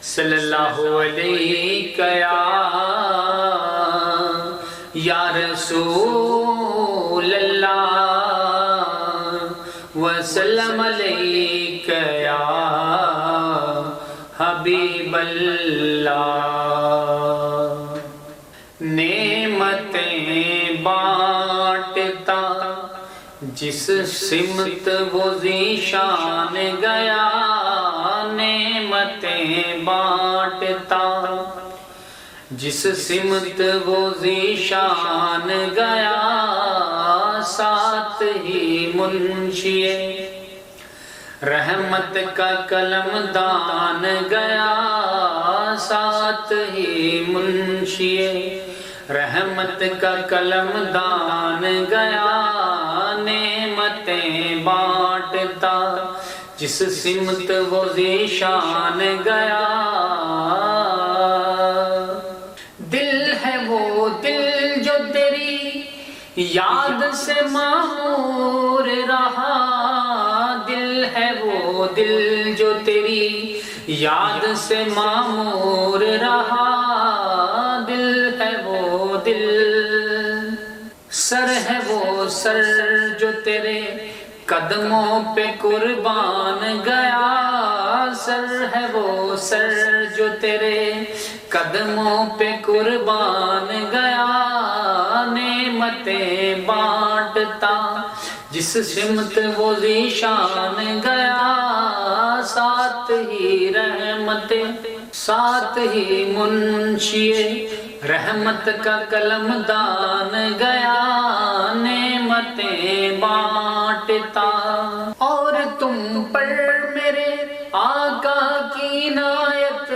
صلی اللہ علیہ یا رسول اللہ وسلم علیک یا حبیب اللہ۔ نعمتیں بانٹتا جس سمت وہ ذیشان گیا، نعمتیں بانٹتا جس سمت وہ ذیشان گیا، ساتھ ہی منشی رحمت کا قلم دان گیا، ساتھ ہی منشی رحمت کا قلم دان گیا، نعمتیں بانٹتا جس سمت وہ ذیشان گیا۔ دل ہے وہ دل جو تیری یاد سے معمور رہا، دل ہے وہ دل جو تیری یاد سے معمور رہا، دل ہے وہ دل۔ سر ہے وہ سر جو تیرے قدموں پہ قربان گیا، سر ہے وہ سر جو تیرے قدموں پہ قربان گیا، نعمتیں بانٹتا جس سمت وہ ذیشان گیا، ساتھ ہی رحمتیں ساتھ ہی منشی رحمت کا قلم دان گیا، نعمتیں بانٹتا۔ اور تم پر میرے آقا کی عنایت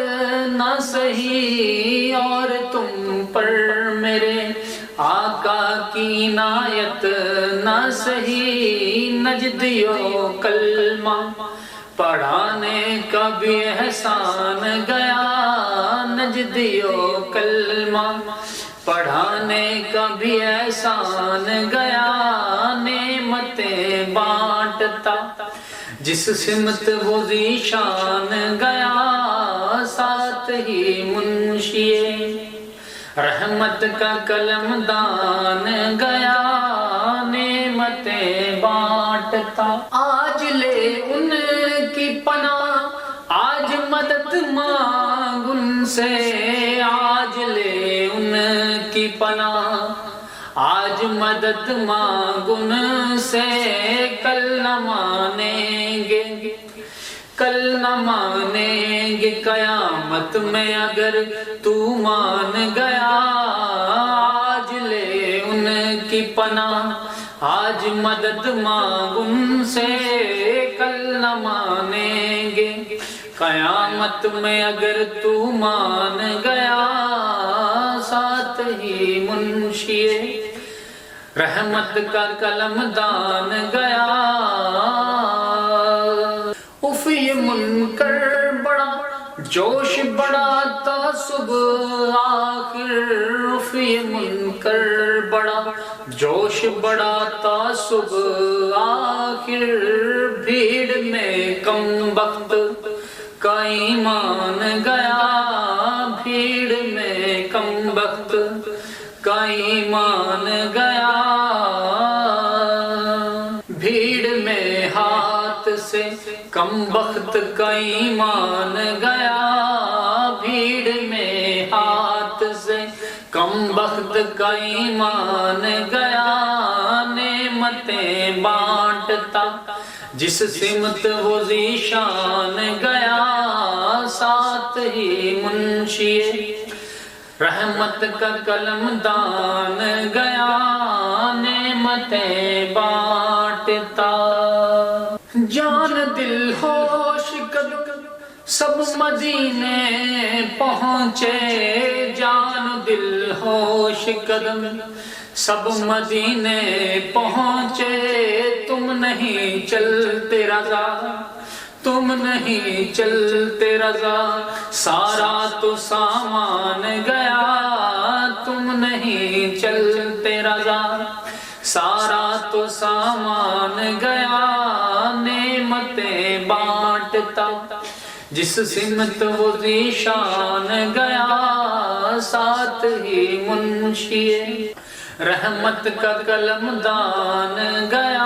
نہ سہی، اور تم پر میرے آقا کی عنایت نہ سہی، نجدیو کلمہ پڑھانے کا بھی احسان گیا، نجدیو کلمہ پڑھانے کا بھی احسان گیا، نعمتیں بانٹتا جس سمت وہ ذیشان گیا، ساتھ ہی منشی رحمت کا قلم دان گیا، نعمتیں بانٹتا۔ آج لے ان کی پناہ آج مدد مانگ ان سے، آج لے ان کی پناہ آج مدد مانگ ان سے، کل نہ مانیں گے کل نہ مانیں گے قیامت میں اگر تو مان گیا، آج لے ان کی پناہ آج مدد مانگ ان سے، کل نہ مانیں گے قیامت میں اگر تو مان گیا، ساتھ ہی منشی رحمت کا قلم دان گیا۔ اف یہ منکر بڑا جوش بڑا تعصب آخر، اف یہ منکر بڑا جوش بڑا تعصب آخر، بھیڑ میں کم بخت کا ایمان گیا، بھیڑ میں کم بخت کا ایمان گیا، بھیڑ میں ہاتھ سے کم بخت کا ایمان گیا، بھیڑ میں ہاتھ سے کم بخت کا ایمان گیا، نعمتیں بانٹتا جس سمت وہ ذیشان گیا، ساتھ ہی منشی رحمت کا قلم دان گیا، نعمتیں بانٹتا۔ جان دل ہوش قدم سب مدینے پہنچے، جان دل ہوش قدم سب مدینے پہنچے، تم نہیں چلتے رضا تم نہیں چلتے رضا، سارا تو سامان گیا، تم نہیں چلتے رضا، سارا تو سامان گیا، نعمتیں بانٹتا جس سمت وہ ذیشان گیا، ساتھ ہی منشی رحمت کا قلم دان گیا،